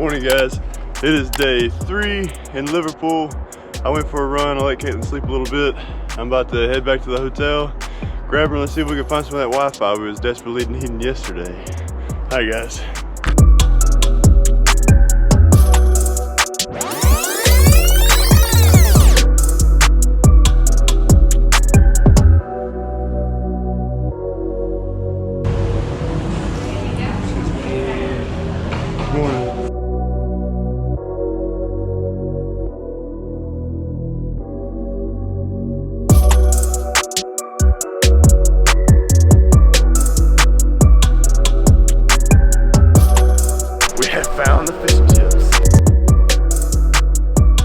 morning, guys. It is day 3 in Liverpool. I went for a run. I let Caitlin sleep a little bit. I'm about to head back to the hotel, grab her, and let's see if we can find some of that Wi-Fi we was desperately needing yesterday. Hi, guys.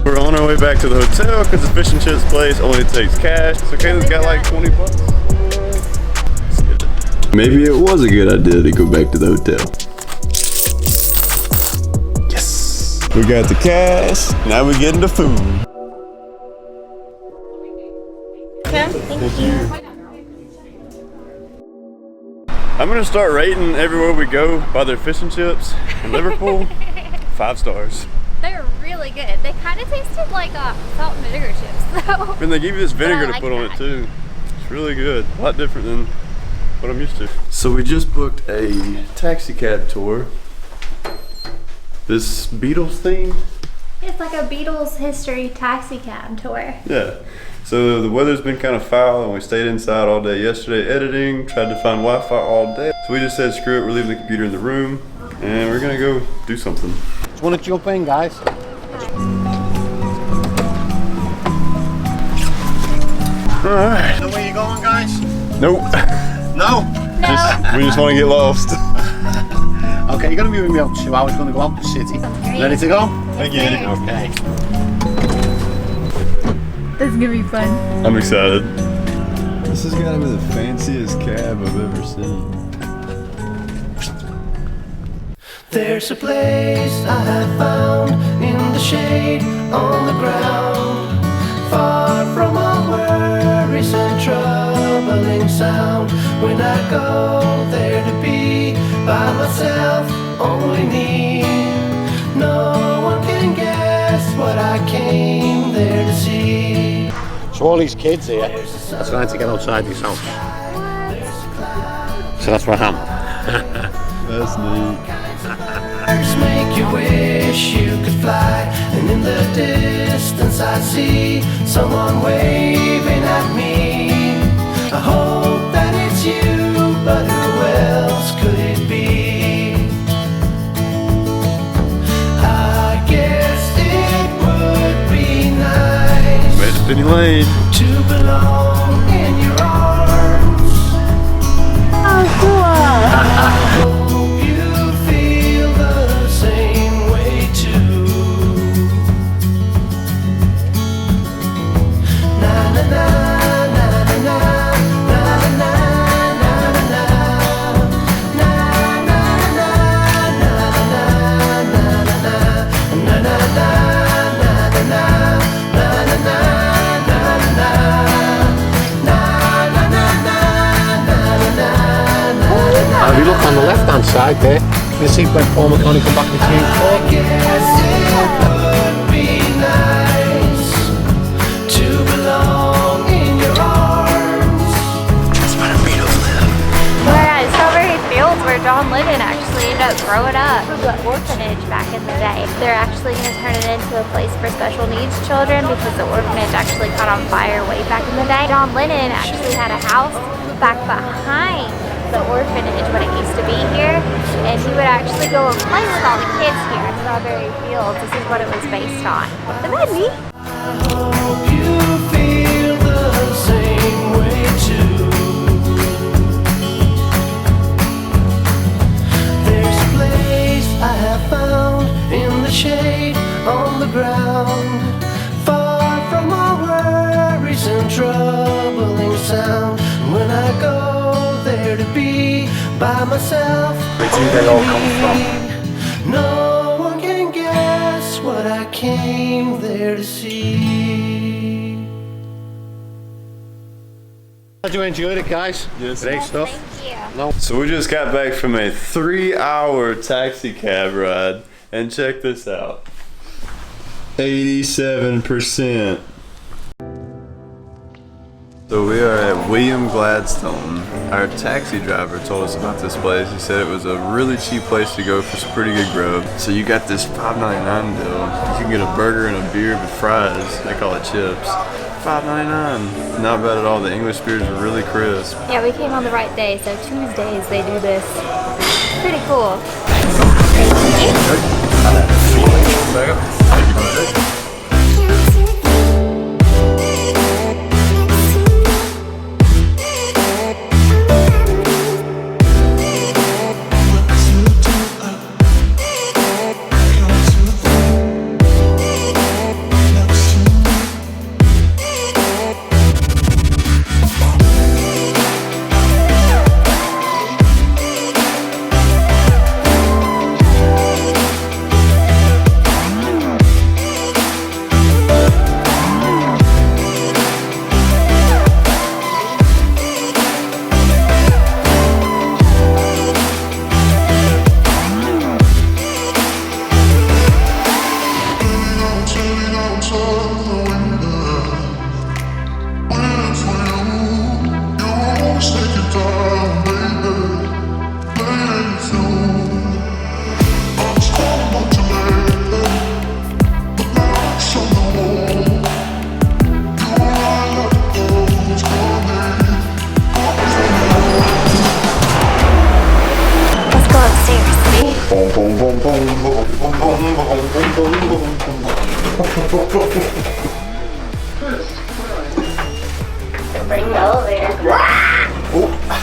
We're on our way back to the hotel because the fish and chips place only takes cash. So Caitlin's got like 20 bucks. Maybe it was a good idea to go back to the hotel. Yes! We got the cash, now we're getting the food. Thank you. I'm gonna start rating everywhere we go by their fish and chips in Liverpool. 5 stars. They're really good. They kind of tasted like salt and vinegar chips, though. And they give you this vinegar to put on it too. It's really good. A lot different than what I'm used to. So we just booked a taxi cab tour. This Beatles theme. It's like a Beatles history taxi cab tour. Yeah. So the weather's been kind of foul and we stayed inside all day yesterday editing, tried to find Wi-Fi all day. So we just said screw it, we're leaving the computer in the room and we're gonna go do something. Just want to jump in, guys. Alright. So where you going, guys? Nope. No? We just want to get lost. Okay, you're going to be with me up 2 hours, going to go out the city. Ready to go? Again. Okay. This is gonna be fun. I'm excited. This has got to be the fanciest cab I've ever seen. There's a place I have found in the shade on the ground, far from all worries and troubling sound. When I go there to be by myself, only me, no one can guess what I came there to see. So all these kids here, that's going to get outside this house. So that's what happened. That's neat. Make you wish you could fly, and in the distance I see someone waving at me. I hope that it's you, but who else could it be? I guess it would be nice Penny Lane. to belong in your arms. Oh, cool. If you look on the left hand side there, you see when Paul McCartney come back with Team 4. I guess it would be nice to belong in your arms. That's where the Beatles live. We're at Strawberry Fields where John Lennon actually ended up growing up. It was an orphanage back in the day. They're actually going to turn it into a place for special needs children because the orphanage actually caught on fire way back in the day. John Lennon actually had a house back behind the orphanage when it used to be here, and he would actually go and play with all the kids here at Strawberry Fields. This is what it was based on. Isn't that neat? I hope you feel the same way too. There's a place I have found in the shade on the ground, far from all worries and troubling sound. When I go there to be by myself, Where do they all come from? no one can guess what I came there to see. Glad you enjoyed it, guys. Yes. Great stuff. Thank you. No. So we just got back from a 3-hour taxi cab ride And check this out. 87%. So we are at William Gladstone. Our taxi driver told us about this place. He said it was a really cheap place to go for some pretty good grub. So you got this $5.99 deal. You can get a burger and a beer with fries. They call it chips. $5.99. Not bad at all. The English beers are really crisp. Yeah, we came on the right day, so Tuesdays they do this. Pretty cool. Bring the elevator. Oh.